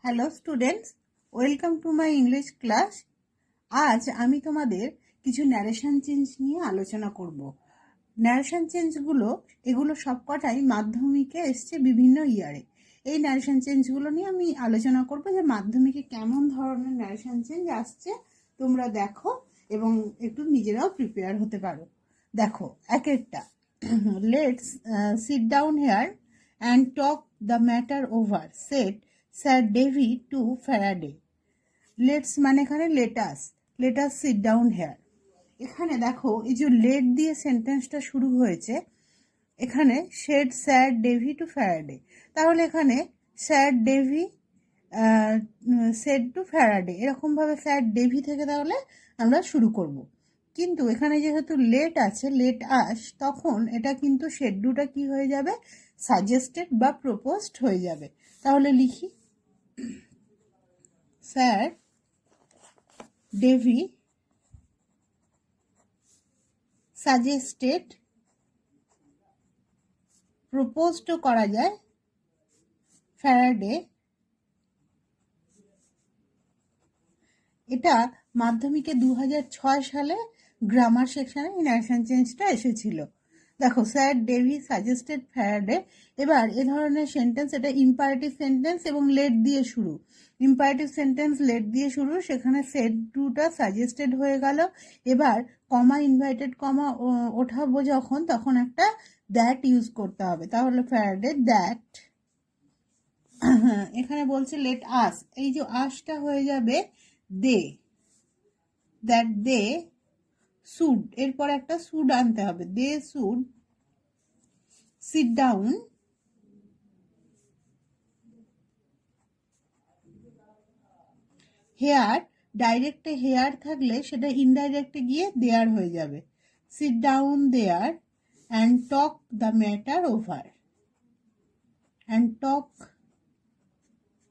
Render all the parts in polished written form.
Hello students, welcome to my English class. আজ আমি তোমাদের কিছু ন্যারেশন চেঞ্জ নিয়ে আলোচনা করব। ন্যারেশন চেঞ্জগুলো এগুলো সবকটাই মাধ্যমিকে এসছে বিভিন্ন ইয়ারে। এই ন্যারেশন চেঞ্জগুলো নিয়ে আমি আলোচনা করব যে মাধ্যমিকে কেমন ধরনের ন্যারেশন চেঞ্জ আসছে তোমরা দেখো এবং একটু নিজেরাও প্রিপেয়ার হতে পারো। দেখো এক একটা। Let's sit down here and talk the matter over said sir Davy to Faraday. Let's মানে এখানে লেটাস সিট ডাউন হেয়ার। এখানে দেখো এই যে লেট দিয়ে সেন্টেন্সটা শুরু হয়েছে, এখানে said sir Davy to Faraday, তাহলে এখানে sir Davy said to Faraday এরকমভাবে স্যার ডেভি থেকে তাহলে আমরা শুরু করব। কিন্তু এখানে যেহেতু লেট আছে, লেট আস, তখন এটা কিন্তু শেডুটা কি হয়ে যাবে, সাজেস্টেড বা প্রপোজড হয়ে যাবে। তাহলে লিখি স্যার ডেভি সাজেস্টেড, প্রপোজডও করা যায় ফ্যারাডে। এটা মাধ্যমিকে 2006 সালে গ্রামার সেকশনে ন্যারেশন চেঞ্জটা এসেছিল। দেখো স্যার ডেভি সাজেস্টেড ফ্যারাডে। এবার এ ধরনের সেন্টেন্স, এটা ইম্পারেটিভ সেন্টেন্স এবং লেট দিয়ে শুরু। ইম্পারেটিভ সেন্টেন্স লেট দিয়ে শুরু, সেখানে সেড টুটা সাজেস্টেড হয়ে গেল। এবার কমা, ইনভাইটেড কমা ওঠাবো যখন, তখন একটা দ্যাট ইউজ করতে হবে। তাহলে ফ্যারাডে দ্যাট, এখানে বলছে লেট আস, এই যে আসটা হয়ে যাবে দে, দ্যাট দে শুড, এরপর একটা শুড আনতে হবে, they should sit down here. ডাইরেক্টে হেয়ার থাকলে সেটা ইনডাইরেক্টে গিয়ে দেয়ার হয়ে যাবে, sit down there and talk the matter over, and talk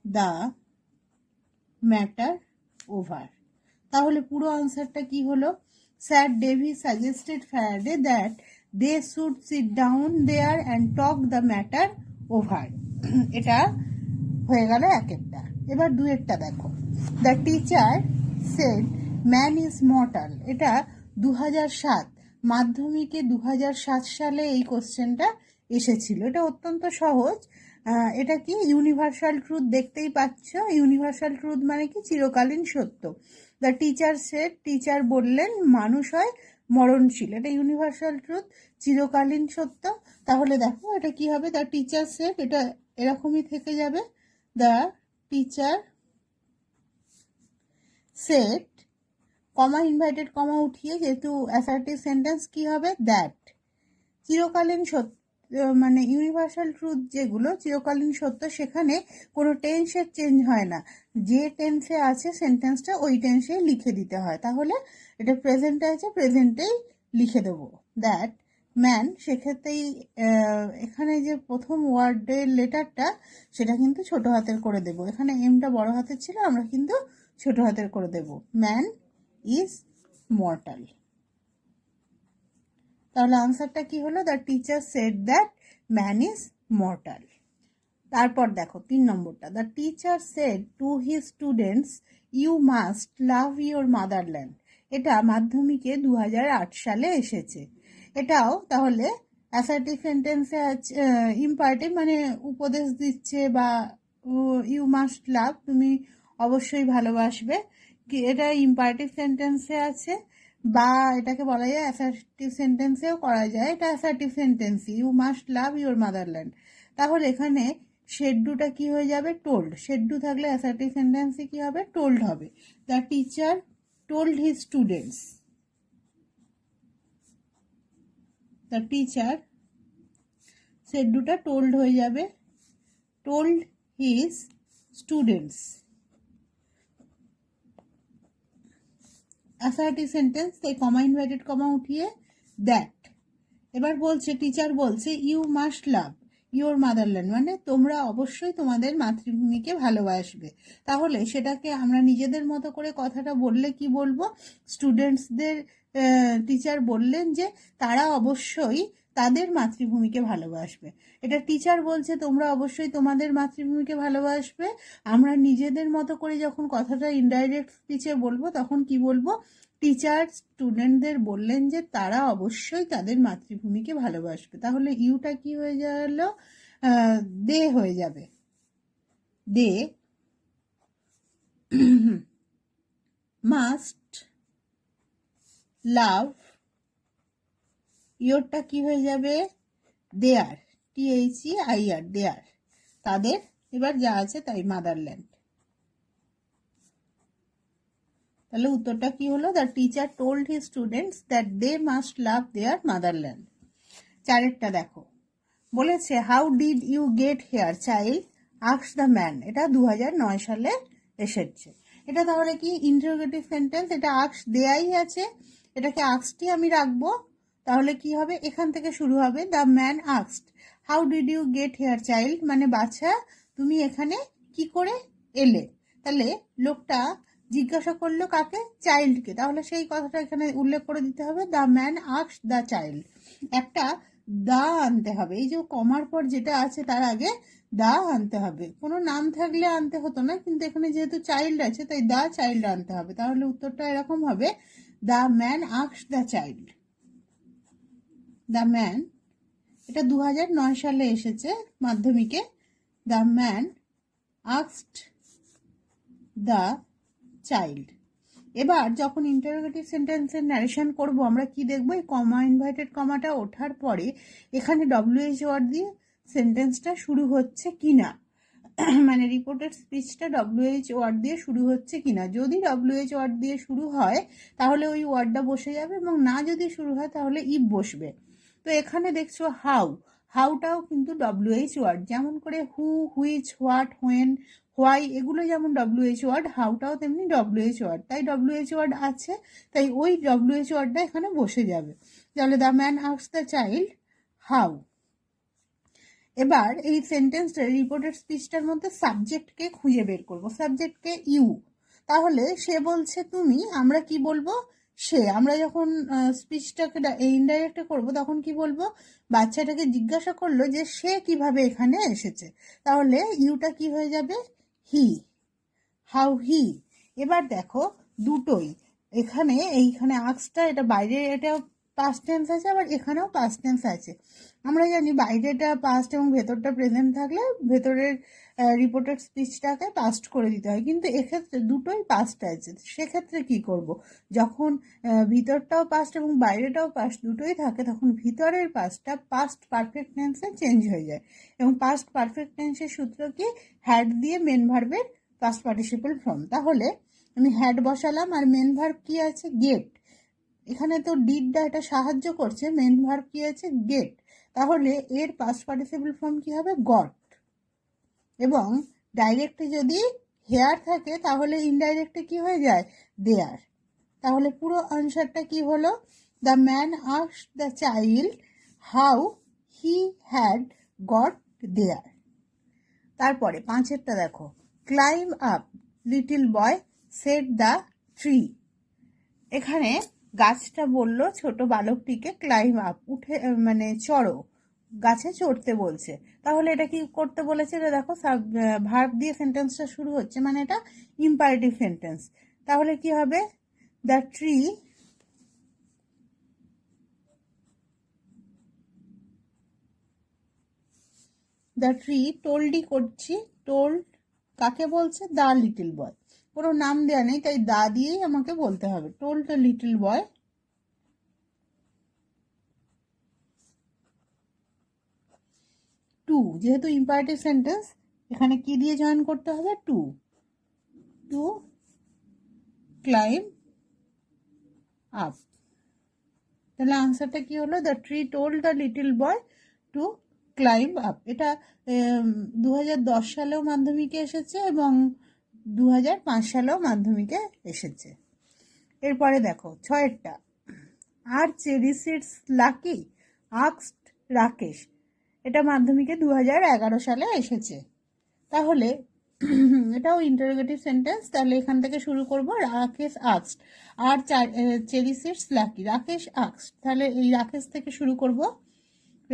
the matter over. তাহলে পুরো আনসারটা কি হলো, sir Davy suggested Faraday that they should sit down there and talk the matter over. এটা হয়ে গেল এক একটা। এবার দু একটা দেখো, the teacher said man is mortal. এটা 2007 মাধ্যমিকে 2007 সালে এই কোশ্চেনটা এসেছিল। এটা অত্যন্ত সহজ। এটা কি ইউনিভার্সাল ট্রুথ, দেখতেই পাচ্ছ। ইউনিভার্সাল ট্রুথ মানে কি, চিরকালীন সত্য। দ্য টিচার সেড, টিচার বললেন মানুষ হয় মরণশীল, এটা ইউনিভার্সাল ট্রুথ, চিরকালীন সত্য। তাহলে দেখো এটা কি হবে, দ্য টিচার সেড, এটা এরকমই থেকে যাবে, the teacher said, comma inverted comma উঠিয়ে, যেহেতু অ্যাসার্টিভ সেন্টেন্স কি হবে, দ্যাট। চিরকালীন সত্য মানে ইউনিভার্সাল ট্রুথ যেগুলো চিরকালীন সত্য, সেখানে কোনো টেন্সের চেঞ্জ হয় না, যে টেন্সে আছে সেন্টেন্সটা ওই টেন্সে লিখে দিতে হয়। তাহলে এটা প্রেজেন্টে আছে, প্রেজেন্টেই লিখে দেবো দ্যাট ম্যান। সেক্ষেত্রেই এখানে যে প্রথম ওয়ার্ডের লেটারটা সেটা কিন্তু ছোট হাতের করে দেব, এখানে এমটা বড় হাতের ছিল, আমরা কিন্তু ছোট হাতের করে দেব, ম্যান ইজ মর্টাল। তাহলে আনসারটা কি হলো, the teacher said that man is mortal. তারপর দেখো 3 নম্বরটা, the teacher said to his students you must love your motherland. এটা মাধ্যমিকে 2008 সালে এসেছে। এটাও তাহলে অ্যাসার্টিভ সেন্টেন্সে আছে, ইম্পারেটিভ মানে উপদেশ দিচ্ছে, বা ইউ মাস্ট লাভ, তুমি অবশ্যই ভালোবাসবে, এটা ইম্পারেটিভ সেন্টেন্সে আছে, বা এটাকে বলা যায় অ্যাসার্টিভ সেন্টেন্সেও করা যায়, এটা assertive sentence, you must love your motherland. তাহলে এখানে শেডুটা কি হয়ে যাবে, টোল্ড। শেডু থাকলে অ্যাসার্টিভ সেন্টেন্সে কি হবে, টোল্ড হবে। The teacher told his students, the teacher শেডুটা টোল্ড হয়ে যাবে, told his students. Assertive sentence, তাই কমা ইনভার্টেড কমা উঠিয়ে দ্যাট। এবার বলছে, টিচার বলছে you must love your motherland, মানে তোমরা অবশ্যই তোমাদের মাতৃভূমিকে ভালোবাসবে। তাহলে সেটাকে আমরা নিজেদের মতো করে কথাটা বললে কি বলবো, স্টুডেন্টসদের টিচার বললেন যে তারা অবশ্যই তাদের মাতৃভূমিকে ভালোবাসবে। এটা টিচার বলছে তোমরা অবশ্যই তোমাদের মাতৃভূমিকে ভালোবাসবে। আমরা নিজেদের মতো করে যখন কথাটা ইনডাইরেক্ট স্পিচে বলবো তখন কি বলবো, টিচার স্টুডেন্টদের বললেন যে তারা অবশ্যই তাদের মাতৃভূমিকে ভালোবাসবে। তাহলে ইউটা কি হয়ে গেল, দে হয়ে যাবে। দে মাস্ট লাভ, ইয়োরটা কি হয়ে যাবে, দেয়ার, THEIR, দেয়ার, তাদের। এবার যা আছে তাই, মাদারল্যান্ড। তাহলে উত্তরটা কি হলো, the teacher told his students that they must love their motherland. চারেরটা দেখো, বলেছে how did you get here child ask the man. এটা 2009 সালে এসেছে। এটা তাহলে কি ইন্টারোগেটিভ সেন্টেন্স, এটা আস্ক দেয়াই আছে, এটাকে আস্কটি আমি রাখবো। তাহলে কি হবে, এখান থেকে শুরু হবে, the man asked how did you get here child, মানে বাচ্চা তুমি এখানে কি করে এলে। তাহলে লোকটা জিজ্ঞাসা করলো কাকে, চাইল্ডকে, তাহলে সেই কথাটা এখানে উল্লেখ করে দিতে হবে, the man asked the child. একটা দা আনতে হবে, এই যে কমার পর যেটা আছে তার আগে দা আনতে হবে। কোনো নাম থাকলে আনতে হতো না, কিন্তু এখানে যেহেতু চাইল্ড আছে তাই দা চাইল্ড আনতে হবে। তাহলে উত্তরটা এরকম হবে, the man asked the child. The man, এটা 2009 সালে এসেছে মাধ্যমিকে। The man asked the child. এবার যখন ইন্টারোগেটিভ সেন্টেন্সের ন্যারেশন করব আমরা কি দেখব, এই কমা ইনভার্টেড কমাটা ওঠার পরে এখানে WH ওয়ার্ড দিয়ে সেন্টেন্সটা শুরু হচ্ছে কিনা, মানে রিপোর্টেড স্পিচটা WH ওয়ার্ড দিয়ে শুরু হচ্ছে কিনা। যদি WH ওয়ার্ড দিয়ে শুরু হয় তাহলে ওই ওয়ার্ডটা বসে যাবে, এবং না যদি শুরু হয় তাহলে ইফ বসবে। তো এখানে দেখছো হাউ, হাউটাও কিন্তু WH ওয়ার্ড, যেমন করে হু, হুইচ, হোয়াট, হোয়েন, হোয়াই এগুলো যেমন WH ওয়ার্ড, হাউটাও তেমনি WH ওয়ার্ড। তাই WH ওয়ার্ড আছে, তাই ওই WH ওয়ার্ডটা এখানে বসে যাবে। তাহলে the man asked the child how. এবার এই সেন্টেন্সটা রিপোর্টেড স্পিচটার মধ্যে সাবজেক্টকে খুঁজে বের করব, সাবজেক্টকে ইউ। তাহলে সে বলছে তুমি, আমরা কি বলবো, সে। আমরা যখন স্পিচটাকে ইনডাইরেক্টে করব তখন কি বলবো, বাচ্চাটাকে জিজ্ঞাসা করলো যে সে কিভাবে এখানে এসেছে। তাহলে ইউটা কি হয়ে যাবে, হি, হাউ হি। এবার দেখো দুটোই, এইখানে আক্সটা, এটা বাইরে এটা পাস্ট টেন্স আছে, আবার এখানেও পাস্ট টেন্স আছে। আমরা জানি বাইরেটা পাস্ট এবং ভেতরটা প্রেজেন্ট থাকলে ভেতরের রিপোর্টেড স্পিচটাকে পাস্ট করে দিতে হয়, কিন্তু এক্ষেত্রে দুটোই পাস্ট আছে। সেক্ষেত্রে কি করব, যখন ভিতরটাও পাস্ট এবং বাইরেটাও পাস্ট দুটোই থাকে তখন ভিতরের পাস্টটা পাস্ট পারফেক্ট টেন্সে চেঞ্জ হয়ে যায়। এবং পাস্ট পারফেক্ট টেন্সের সূত্র কি, হ্যাড দিয়ে মেন ভার্বের পাস্ট পার্টিসিপল ফর্ম। তাহলে আমি হ্যাড বসালাম, আর মেন ভার্ব কি আছে, গেট। এখানে তো ডিডটা এটা সাহায্য করছে, মেন ভার্ব কি আছে, গেট। তাহলে এর পাস্ট পার্টিসিপল ফর্ম কি হবে, গট। এবং ডাইরেক্টে যদি হেয়ার থাকে তাহলে ইনডাইরেক্টে কি হয়ে যায়, দেয়ার। তাহলে পুরো আনসারটা কি হলো, the man asked the child how he had got there. তারপরে পাঁচেরটা দেখো, climb up little boy said the tree. এখানে গাছটা বলল ছোট বালকটিকে ক্লাইম আপ, উঠে মানে চড়ো, গাছে চড়তে বলছে। তাহলে এটা কি করতে বলেছে, এটা দেখো ভার্ব দিয়ে সেন্টেন্সটা শুরু হচ্ছে, মানে এটা ইম্পারেটিভ সেন্টেন্স। তাহলে কি হবে, দ্য ট্রি টোল্ডই করছি, টোল্ড কাকে বলছে, দ্য লিটল বয়। কোনো নাম দেওয়া নেই তাই দা দিয়েই আমাকে বলতে হবে, told the little boy. To, যেহেতু ইম্পারেটিভ সেন্টেন্স এখানে কি দিয়ে জয়েন করতে হবে, টু, টু ক্লাইম আপ। তাহলে আনসারটা কি হলো, the tree told the little boy to climb up. এটা 2010 সালেও মাধ্যমিকে এসেছে এবং 2005 সালেও মাধ্যমিকে এসেছে। এরপরে দেখো ছয়েরটা, are cherry seeds lucky asked Rakesh. এটা মাধ্যমিকে 2011 সালে এসেছে। তাহলে এটাও ইন্টারোগেটিভ সেন্টেন্স। তাহলে এখান থেকে শুরু করব, Rakesh asked are cherry seeds lucky, Rakesh asked. তাহলে এই রাকেশ থেকে শুরু করব,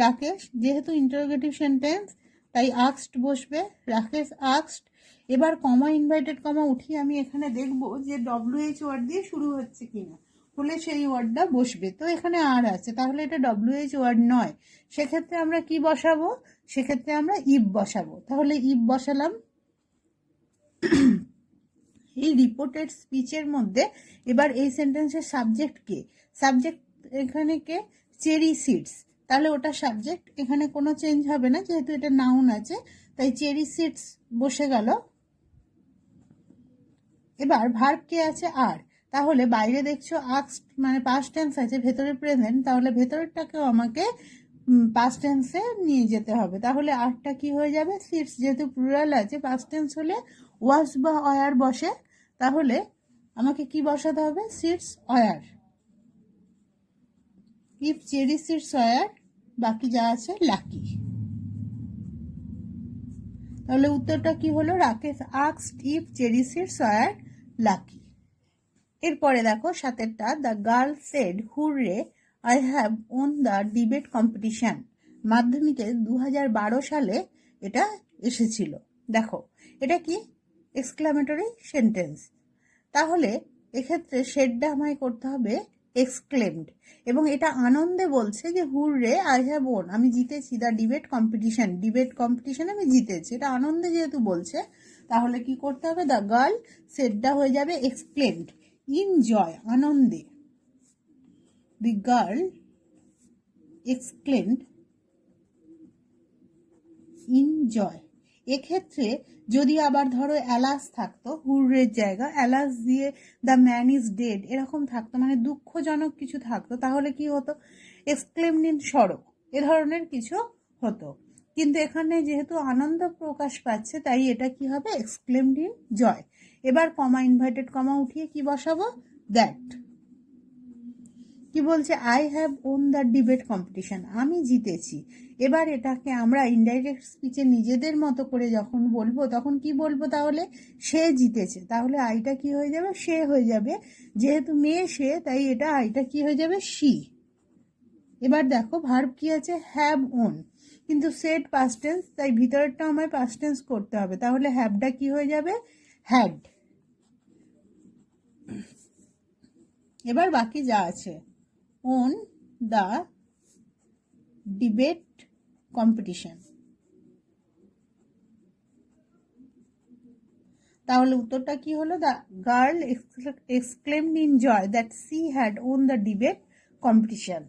রাকেশ, যেহেতু ইন্টারোগেটিভ সেন্টেন্স তাই আক্সড বসবে, রাকেশ আক্সড। এবার কমা ইনভাইটেড কমা উঠিয়ে আমি এখানে দেখব যে WH ওয়ার্ড দিয়ে শুরু হচ্ছে কিনা, হলে সেই ওয়ার্ডটা বসবে। তো এখানে আর আছে, তাহলে এটা WH ওয়ার্ড নয়। সেক্ষেত্রে আমরা কি বসাবো? সেক্ষেত্রে আমরা ইফ বসাবো। তাহলে ইফ বসালাম। এই রিপোর্টেড স্পিচের মধ্যে এবার এই সেন্টেন্সের সাবজেক্ট কে? সাবজেক্ট এখানে কে? Cherry seeds. তাহলে ওটা সাবজেক্ট, এখানে কোনো চেঞ্জ হবে না যেহেতু এটা নাউন আছে, তাই চেরি সিডস বসে গেল। এবার ভার্ব কে আছে? আর। তাহলে বাইরে দেখছো আক্সড মানে পাস্ট টেন্স আছে, ভেতরে প্রেজেন্ট, তাহলে ভেতরেরটাকেও আমাকে পাস্ট টেন্সে নিয়ে যেতে হবে। তাহলে আরটা কি হয়ে যাবে? সিডস, যেহেতু প্লুরাল আছে পাস্ট টেন্স হলে ওয়াজ বা অয়ার বসে, তাহলে আমাকে কি বসাতে হবে? Seeds were. If cherry seeds were, বাকি যা আছে লাকি। তাহলে উত্তরটা কি হলো? Rakesh asked if cherry seeds were lucky. এরপরে দেখো সাতেরটা, the girl said hurray I have won the debate competition. মাধ্যমিকে 2012 সালে এটা এসেছিল। দেখো এটা কি? Exclamatory sentence. তাহলে এক্ষেত্রে শেডটা আমায় করতে হবে এক্সক্লেমড, এবং এটা আনন্দে বলছে যে হুররে আই হ্যাভ ওন, আমি জিতেছি the debate competition, debate competition আমি জিতেছি। এটা আনন্দে যেহেতু বলছে, তাহলে কি করতে হবে? দ্য গার্ল সেডটা হয়ে যাবে এক্সক্লেমড, ইন জয়, আনন্দে। The girl exclaimed in joy. এক্ষেত্রে যদি আবার ধরো অ্যালাস থাকতো, হুররের জায়গা অ্যালাস দিয়ে দ্য ম্যান ইজ ডেড এরকম থাকতো, মানে দুঃখজনক কিছু থাকতো, তাহলে কি হতো? এক্সক্লেমড ইন সরো, এ ধরনের কিছু হতো। কিন্তু এখানে যেহেতু আনন্দ প্রকাশ পাচ্ছে, তাই এটা কি হবে? Exclaimed in joy. এবার কমা ইনভার্টেড কমা উঠিয়ে কি বসাবো? দ্যাট। কি বলছে? I have won the debate competition, আমি জিতেছি। এবার এটাকে আমরা ইনডাইরেক্ট স্পিচে নিজেদের মতো করে যখন বলবো, তখন কি বলবো? তাহলে সে জিতেছে। তাহলে আইটা কি হয়ে যাবে? সে হয়ে যাবে। যেহেতু মেয়ে সে, তাই এটা আইটা কি হয়ে যাবে? শি। এবার দেখো ভার্ব কি আছে? হ্যাভ ওন, কিন্তু সেড পাস্ট টেন্স, তাই ভিতরেরটা আমায় পাস্ট টেন্স করতে হবে। তাহলে হ্যাভটা কি হয়ে যাবে? হ্যাড। এবার বাকি যা আছে, ওন দ্য ডিবেট কম্পিটিশন। তাহলে উত্তরটা কি হলো? The girl exclaimed in joy that she had won the debate competition.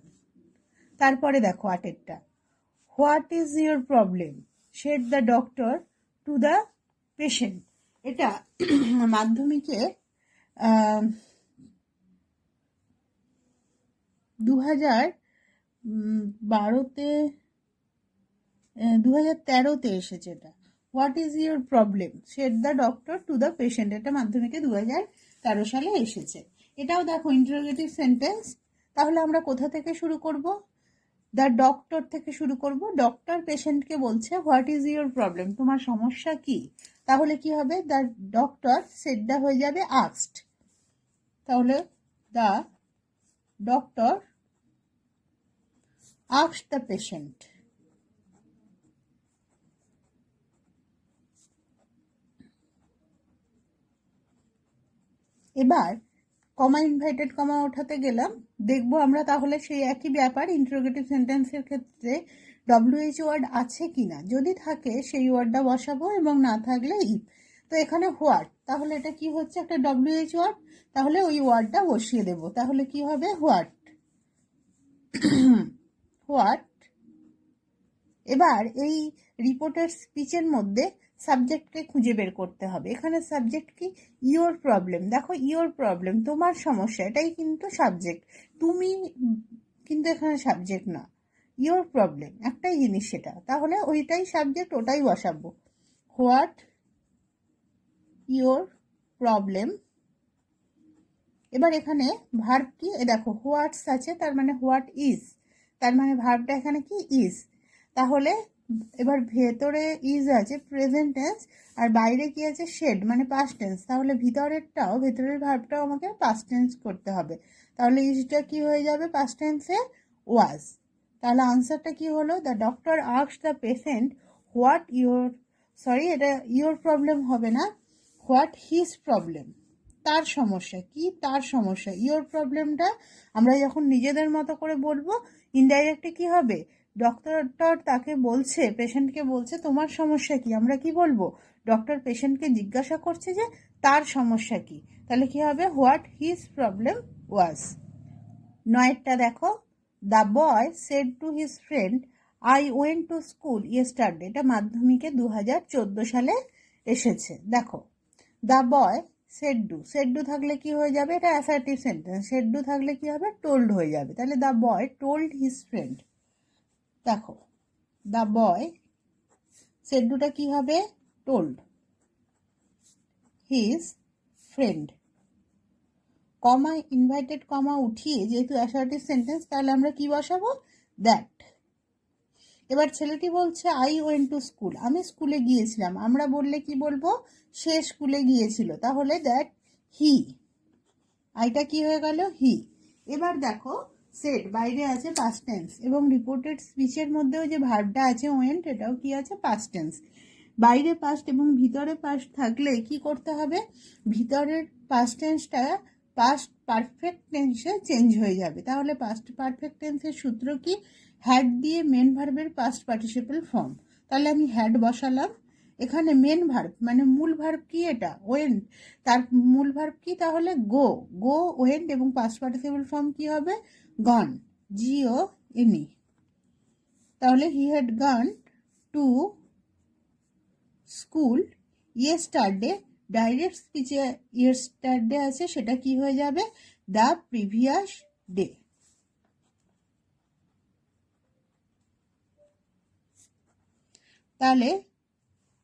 তারপরে দেখো আটেরটা, what is your problem said the doctor to the patient. এটা মাধ্যমিকে 2012-তে 2013-তে এসেছে এটা। What is your problem said the doctor to the patient, এটা মাধ্যমিকে 2013 সালে এসেছে। এটাও দেখো ইন্টারোগেটিভ সেন্টেন্স। তাহলে আমরা কোথা থেকে শুরু করব? দ্য ডক্টর থেকে শুরু করব। ডক্টর পেশেন্টকে বলছে হোয়াট ইজ ইউর প্রবলেম, তোমার সমস্যা কি? তাহলে কি হবে? দ্য ডক্টর সেডটা হয়ে যাবে আস্কড। তাহলে the doctor asked the patient. এবার কমা ইনভাইটেড কমা ওঠাতে গেলাম, দেখবো আমরা তাহলে সেই একই ব্যাপার ইন্টারোগেটিভ সেন্টেন্সের ক্ষেত্রে WH ওয়ার্ড আছে কিনা। যদি থাকে সেই ওয়ার্ডটা বসাবো, এবং না থাকলে ইফ। তো এখানে হোয়াট, তাহলে এটা কি হচ্ছে? একটা WH ওয়ার্ড, তাহলে ওই ওয়ার্ডটা বসিয়ে দেব। তাহলে কি হবে? হোয়াট। হোয়াট। এবার এই রিপোর্টের স্পিচের মধ্যে সাবজেক্টকে খুঁজে বের করতে হবে। এখানে সাবজেক্ট কি? Your problem. দেখো ইওর প্রবলেম, তোমার সমস্যা, এটাই কিন্তু সাবজেক্ট। তুমি কিন্তু এখানে সাবজেক্ট না, ইওর প্রবলেম একটাই জিনিস সেটা, তাহলে ওইটাই সাবজেক্ট, ওটাই বসাবো। What your problem. এবার এখানে ভার্ব কি? দেখো হোয়াটস আছে, তার মানে হোয়াট ইজ, তার মানে ভার্বটা এখানে কি? ইজ। তাহলে এবার ভেতরে ইজ আছে প্রেজেন্ট টেন্স, আর বাইরে কি আছে? শেড মানে পাস্ট টেন্স। তাহলে ভিতরেরটাও, ভেতরের ভার্বটাও আমাকে পাস্ট টেন্স করতে হবে। তাহলে ইজটা কি হয়ে যাবে পাস্ট টেন্সে? ওয়াজ। তাহলে আনসারটা কি হলো? The doctor asked the patient what এটা ইওর প্রবলেম হবে না, হোয়াট হিজ প্রবলেম, তার সমস্যা কি, তার সমস্যা। ইওর প্রবলেমটা আমরা যখন নিজেদের মতো করে বলবো, ইনডাইরেক্টলি কি হবে, ডক্টর তাকে বলছে, পেশেন্টকে বলছে তোমার সমস্যা কি, আমরা কি বলবো, ডক্টর পেশেন্টকে জিজ্ঞাসা করছে যে তার সমস্যা কি, তাহলে কি হবে, হোয়াট হিজ প্রবলেম ওয়াজ। নয়েরটা দেখো, the boy shed to his friend I went to school yesterday, এটা মাধ্যমিকে 2014 সালে এসেছে। দেখো, দ্য বয় সেড ডু থাকলে কি হয়ে যাবে, এটা অ্যাসার্টিভ সেন্টেন্স, সেড ডু থাকলে কি হবে, টোল্ড হয়ে যাবে। তাহলে the boy told his friend, দেখো দ্য বয় সেড ডুটা কি হবে, told his friend, comma inverted comma উঠিয়ে যেহেতু অ্যাসার্টিভ সেন্টেন্স, তাহলে আমরা কি বসাবো, দ্যাট। এবার ছেলেটি বলছে আই ওয়েন্ট টু স্কুল, আমি স্কুলে গিয়েছিলাম, আমরা বললে কি বলবো, সে স্কুলে গিয়েছিল, তাহলে দ্যাট হি, আইটা কি হয়ে গেল, হি। এবার দেখো, সেড বাইরে আছে পাস্ট টেন্স, এবং রিপোর্টেড স্পিচের মধ্যেও যে ভার্বটা আছে ওয়েন্ট, এটাও কি আছে, পাস্ট টেন্স। বাইরে পাস্ট এবং ভিতরে পাস্ট থাকলে কি করতে হবে, ভিতরের পাস্ট টেন্সটা পাস্ট পারফেক্ট টেন্সে চেঞ্জ হয়ে যাবে। তাহলে পাস্ট পারফেক্ট টেন্সের সূত্র কি, হ্যাড দিয়ে মেন ভার্বের পাস্ট পার্টিসিপল ফর্ম। তাহলে আমি হ্যাড বসালাম, এখানে মেন ভার্ব মানে মূল ভার্ব কি, এটা ওয়েন্ট, তার মূল ভার্ব কি, তাহলে গো, ওয়েন্ট, এবং পাস্ট পার্টিসিপল ফর্ম কি হবে, গন, GONE। তাহলে he had gone to school yesterday, direct স্পিচে ইয়েস্টারডে আছে, সেটা কি হয়ে যাবে, দ্য প্রিভিয়াস ডে। তাহলে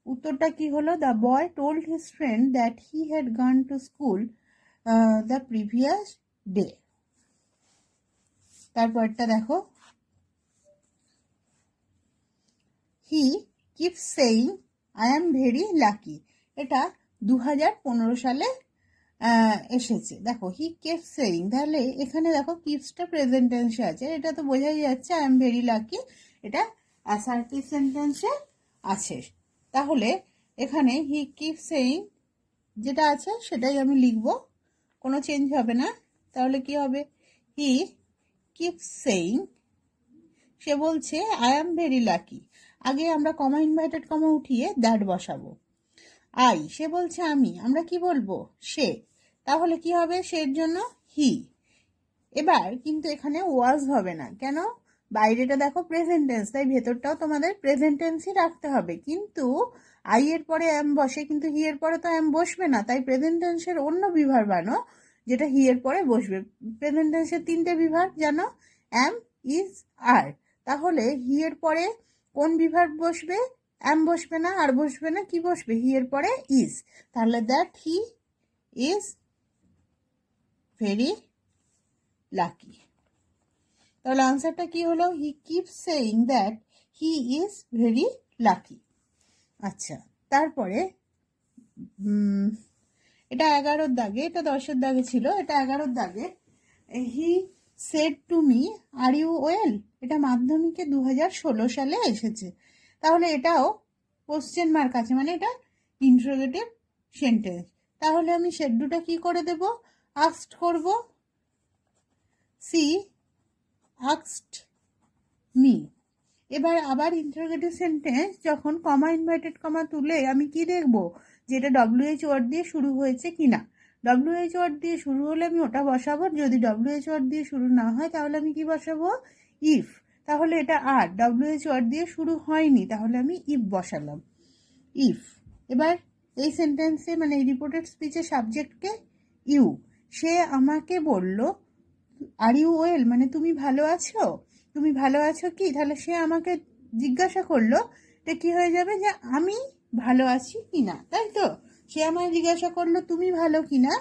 উত্তরটা কি হলো, the boy told his friend that he had gone to school the previous day. তারপরটা দেখো, he keeps saying I am very lucky, এটা 2015 সালে এসেছে। দেখো, হি কিপস সেইং, তাহলে এখানে দেখো কিপসটা প্রেজেন্ট টেন্সে আছে, এটা তো বোঝাই যাচ্ছে আই এম ভেরি লাকি, এটা অ্যাসার্টিভ সেন্টেন্সে আছে। তাহলে এখানে হি কিপস সেইং যেটা আছে সেটাই আমি লিখবো, কোনো চেঞ্জ হবে না। তাহলে কি হবে, হি কিপস সেইং, সে বলছে আই এম ভেরি লাকি, আগে আমরা কমা ইনভাইটেড কমা উঠিয়ে দ্যাট বসাবো। আই, সে বলছে আমি, আমরা কি বলবো, সে, তাহলে কি হবে, সের জন্য হি। এবার কিন্তু এখানে ওয়াজ হবে না, কেন, বাইরেটা দেখো প্রেজেন্ট টেন্স, তাই ভেতরটাও তোমাদের প্রেজেন্ট টেন্সই রাখতে হবে, কিন্তু আই এর পরে এম বসে, কিন্তু হি এর পরে তো এম বসবে না, তাই প্রেজেন্ট টেন্সের অন্য বিভার বানো যেটা হি এর পরে বসবে। প্রেজেন্ট টেন্সের 3টে বিভার জানো, এম, ইজ, আর। তাহলে হি এর পরে কোন বিভার বসবে, এম বসবে না, আর বসবে না, কি বসবে, হি এর পরে ইজ। তাহলে that he is very lucky. তাহলে আনসারটা কি হলো, হি keeps saying that he is very lucky. আচ্ছা, তারপরে এটা 11-র দাগে, এটা 10-এর দাগে ছিল, এটা 11-র দাগে, he said to me are you well, এটা মাধ্যমিকে 2016 সালে এসেছে। তাহলে এটাও কোশ্চেন মার্ক আছে, মানে এটা ইন্টারোগেটিভ সেন্টেন্স। তাহলে আমি সেড্ডুটা কি করে দেব, আস্কড করব, সি আস্কড মি। এবার আবার ইন্টারোগেটিভ সেন্টেন্স যখন কমা ইনভার্টেড কমা তুলে আমি কি দেখব, যেটা WH ওয়ার্ড দিয়ে শুরু হয়েছে কিনা। WH ওয়ার্ড দিয়ে শুরু হলে আমি ওটা বসাবো, যদি WH ওয়ার্ড দিয়ে শুরু না হয় তাহলে আমি কি বসাবো, ইফ। তাহলে এটা আর WH ওয়ার্ড দিয়ে শুরু হয়নি, তাহলে আমি ইফ বসালাম, ইফ। এবার এই সেন্টেন্সে মানে এই রিপোর্টেড স্পিচের সাবজেক্টকে ইউ, সে আমাকে বলল আর ইউ ওয়েল, মানে তুমি ভালো আছো, তুমি ভালো আছো কি, তাহলে সে আমাকে জিজ্ঞাসা করলো, এটা কি হয়ে যাবে, যে আমি ভালো আছি কিনা, তাই তো। সে আমায় জিজ্ঞাসা করলো তুমি ভালো কিনা,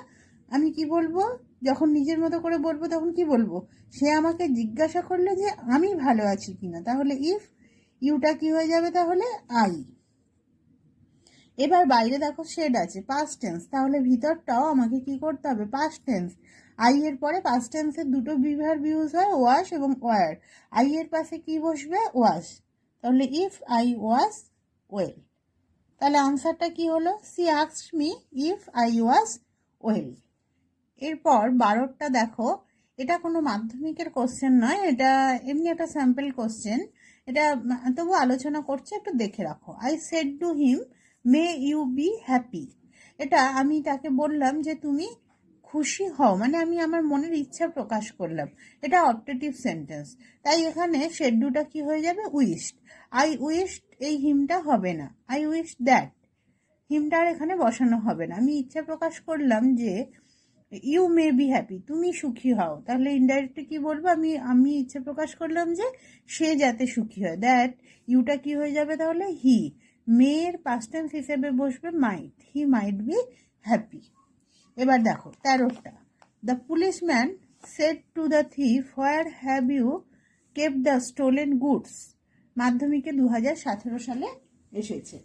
আমি কি বলবো, যখন নিজের মতো করে বলবো তখন কি বলবো, সে আমাকে জিজ্ঞাসা করলো যে আমি ভালো আছি কিনা, তাহলে ইফ, ইউটা কি হয়ে যাবে, তাহলে আই। এবার বাইরে দেখো শেড আছে পাস্ট টেন্স, তাহলে ভিতরটাও আমাকে কি করতে হবে, পাস্ট টেন্স। আই এর পরে পাস্ট টেন্সের দুটো বিভার ইউজ হয়, ওয়াশ এবং ওয়ার। আই এর পাশে কি বসবে? ওয়াশ। তাহলে ইফ আই ওয়াশ ওয়েল। তাহলে আনসারটা কি হলো? She asked me if I was well. এরপর 12টা দেখো, এটা কোনো মাধ্যমিকের কোশ্চেন নয়, এটা এমনি একটা স্যাম্পল কোশ্চেন। এটা তবু আলোচনা করছে, একটু দেখে রাখো। I said to him may you be happy. এটা আমি তাকে বললাম যে তুমি খুশি হও, মানে আমি আমার মনের ইচ্ছা প্রকাশ করলাম। এটা অপটেটিভ সেন্টেন্স, তাই এখানে শেডুটা কি হয়ে যাবে? উইশড। আই উইশড, এই হিমটা হবে না, আই উইশ দ্যাট, হিমটা আর এখানে বসানো হবে না। আমি ইচ্ছা প্রকাশ করলাম যে ইউ মে বি হ্যাপি, তুমি সুখী হও। তাহলে ইনডাইরেক্টলি কি বলবো? আমি ইচ্ছা প্রকাশ করলাম যে সে যাতে সুখী হয়। দ্যাট ইউটা কি হয়ে যাবে তাহলে? হি। মেয়ের পাস্ট টেন্স হিসেবে বসবে মাইট, হি মাইট বি হ্যাপি। এবার দেখো 13টা। The policeman said to the thief where have you kept the stolen goods. মাধ্যমিকে 2017 সালে এসেছে।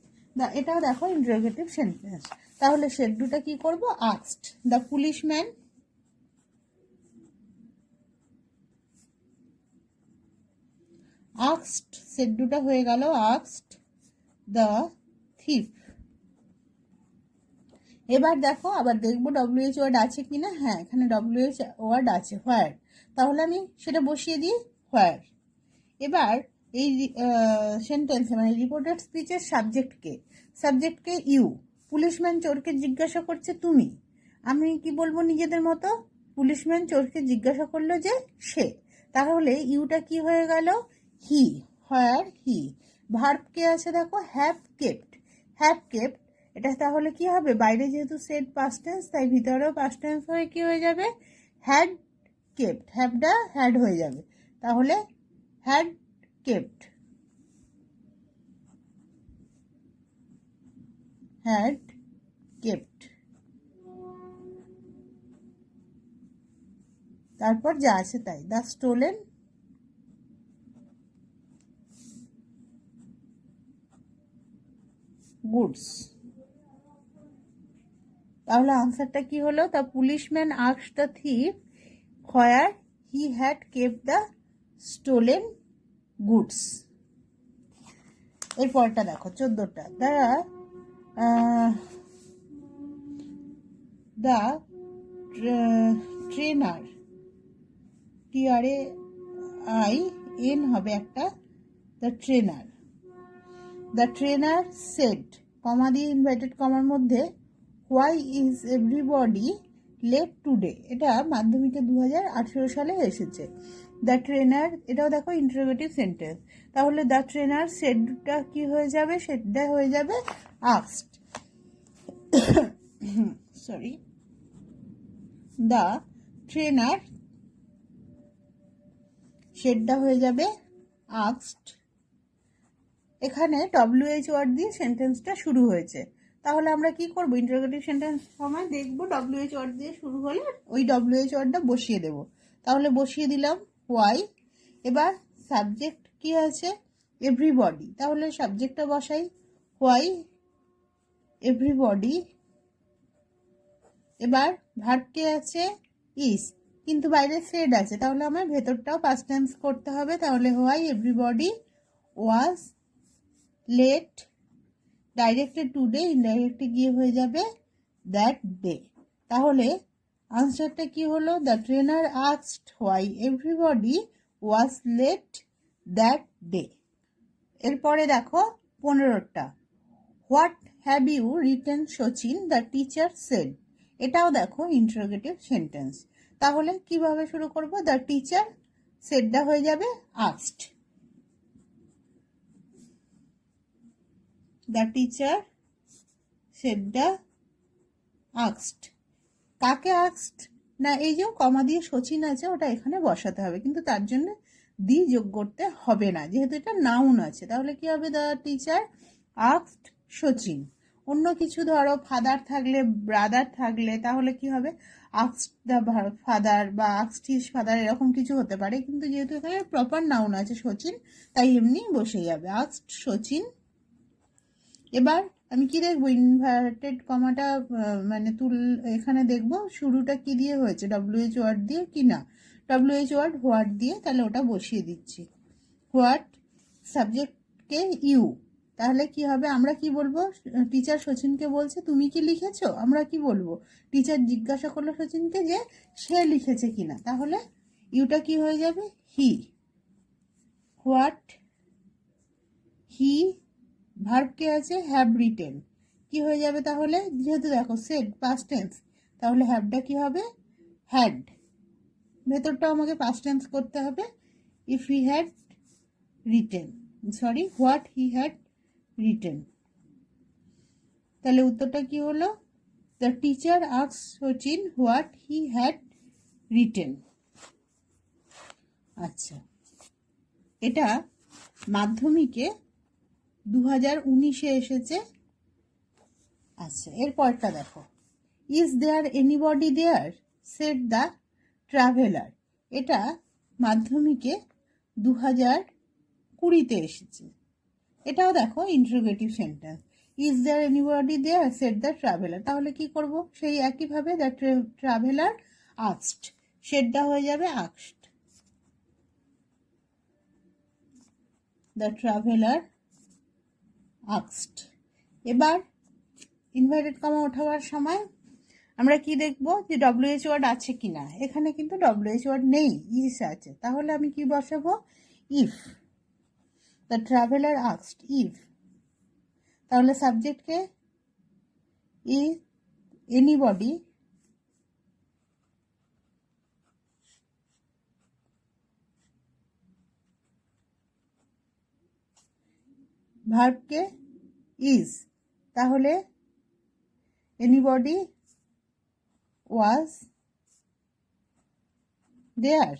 এটাও দেখো ইন্টারোগেটিভ সেন্টেন্স। তাহলে শেডুটা কি করব? আস্কড। দ্য পুলিশম্যান আস্কড, শেডুটা হয়ে গেল আস্কড দ্য থিফ। এবার দেখো, আবার দেখবো ডব্লিউএইচ ওয়ার্ড আছে কিনা। হ্যাঁ, এখানে ডব্লিউএইচ ওয়ার্ড আছে, হোয়ার। তাহলে আমি সেটা বসিয়ে দিই, হোয়ার। এবার এই সেন্টেন্সে মানে রিপোর্টেড স্পিচের সাবজেক্টকে ইউ। পুলিশম্যান চোরকে জিজ্ঞাসা করছে তুমি। আমি কি বলবো নিজেদের মতো? পুলিশম্যান চোরকে জিজ্ঞাসা করলো যে সে। তাহলে ইউটা কি হয়ে গেল? হি, হোয়ার হি। ভার্ব কে আছে দেখো, হ্যাভ কেপ্ট। হ্যাভ কেপ্ট, এটা তাহলে কি হবে? বাইরে যেহেতু সেড পাস্ট টেন্স, তাই ভিতরেও পাস্ট টেন্স হয়ে কি হয়ে যাবে? Had kept. হ্যাভটা হ্যাড হয়ে যাবে। তাহলে had kept, had kept। তারপর যা আছে তাই, দ্য স্টোলেন গুডস। তাহলে আনসারটা কি হলো? The policeman asked the thief where he had kept the stolen goods. এরপরটা দেখো 14টা। দ্য ট্রেনার, TRAIN হবে একটা, দ্য ট্রেনার সেড, কমা দিয়ে ইনভার্টেড কমার মধ্যে, why is everybody late today. এটা মাধ্যমিকে 2018 সালে এসেছে। দ্য ট্রেনার, এটাও দেখো ইন্টারোগেটিভ সেন্টেন্স। তাহলে দ্য ট্রেনার সেডটা কি হয়ে যাবে? সেডটা হয়ে যাবে আস্কড। সরি, দ্য ট্রেনার সেডটা হয়ে যাবে আস্কড। এখানে ডব্লিউএইচ ওয়ার্ড দিয়ে সেন্টেন্সটা শুরু হয়েছে। তাহলে আমরা কি করব? ইন্টারোগেটিভ সেন্টেন্স সময় দেখবো ডব্লিউএইচ ওয়ার্ড দিয়ে শুরু হলে ওই ডব্লিউএইচ ওয়ার্ডটা বসিয়ে দেব। তাহলে বসিয়ে দিলাম হোয়াই। এবার সাবজেক্ট কি আছে? এভরিবডি। তাহলে সাবজেক্টটা বসাই, হোয়াই এভরিবডি। এবার ভার্ব কে আছে? ইজ, কিন্তু বাইরে সেড আছে, তাহলে আমার ভেতরটাও পাস্ট টেন্স করতে হবে। তাহলে হোয়াই এভরিবডি ওয়াজ লেট, ডাইরেক্টে টুডে, ইনডাইরেক্টে গিয়ে হয়ে যাবে দ্যাট ডে। তাহলে আনসারটা কি হলো? The trainer asked why everybody was late that day. এরপরে দেখো 15টা। What have you written Sachin, the teacher said. এটাও দেখো ইন্টারোগেটিভ সেন্টেন্স। তাহলে কিভাবে শুরু করব? দ্য টিচার সেডটা হয়ে যাবে আস্কড। দ্য টিচার সেডটা আস্কড। কাকে আস্কড? না, এই যে কমা দিয়ে সচিন আছে, ওটা এখানে বসাতে হবে, কিন্তু তার জন্য দি যোগ করতে হবে না, যেহেতু এটা নাউন আছে। তাহলে কি হবে? The teacher asked Sachin. অন্য কিছু ধরো ফাদার থাকলে, ব্রাদার থাকলে, তাহলে কি হবে? আস্কড দ্য ফাদার বা আস্কড হিজ ফাদার, এরকম কিছু হতে পারে, কিন্তু যেহেতু এখানে প্রপার নাউন আছে সচিন, তাই এমনি বসে যাবে আস্কড সচিন। এবার আমি কি দেখবো, ইনভার্টেড কমাটা মানে এখানে দেখবো শুরুটা কি দিয়ে হয়েছে, WH ওয়ার্ড দিয়ে কি না। WH ওয়ার্ড হোয়াট দিয়ে, তাহলে ওটা বসিয়ে দিচ্ছি। হোয়াট, সাবজেক্টকে ইউ, তাহলে কি হবে, আমরা কি বলবো, টিচার সচিনকে বলছে তুমি কি লিখেছো, আমরা কি বলবো, টিচার জিজ্ঞাসা করলো সচিনকে যে সে লিখেছে কিনা, তাহলে ইউটা কি হয়ে যাবে, হি। হোয়াট হি, ভার্ব কে আছে হ্যাভ রিটেন, কি হয়ে যাবে তাহলে, যেহেতু দেখো সেড পাস্ট টেন্স, তাহলে হ্যাভটা কি হবে, হ্যাড। ভেতরটাও আমাকে পাস্ট টেন্স করতে হবে, if he had written, sorry what he had written. তাহলে উত্তরটা কি হলো, the teacher asked Sachin what he had written. আচ্ছা, এটা মাধ্যমিকে 2019-এ এসেছে। আচ্ছা, এরপরটা দেখো, is there anybody there said the traveller, এটা মাধ্যমিকে 2020-তে এসেছে। এটাও দেখো interrogative sentence, is there anybody there said the traveller, তাহলে কি করব, সেই একইভাবে দ্য ট্রাভেলার আস্কড, সেডটা হয়ে যাবে আস্কড, দ্য ট্রাভেলার আস্কড। এবার ইনভার্টেড কমা ওঠাবার সময় আমরা কি দেখব, যে WH ওয়ার্ড আছে কিনা, এখানে কিন্তু WH ওয়ার্ড নেই, ইস আছে, তাহলে আমি কি বসাবো, if, the traveller asked if, তাহলে সাবজেক্টকে ইজ এনিবডি, ভার্বকে ইজ, তাহলে এনিবডি ওয়াজ দেয়ার,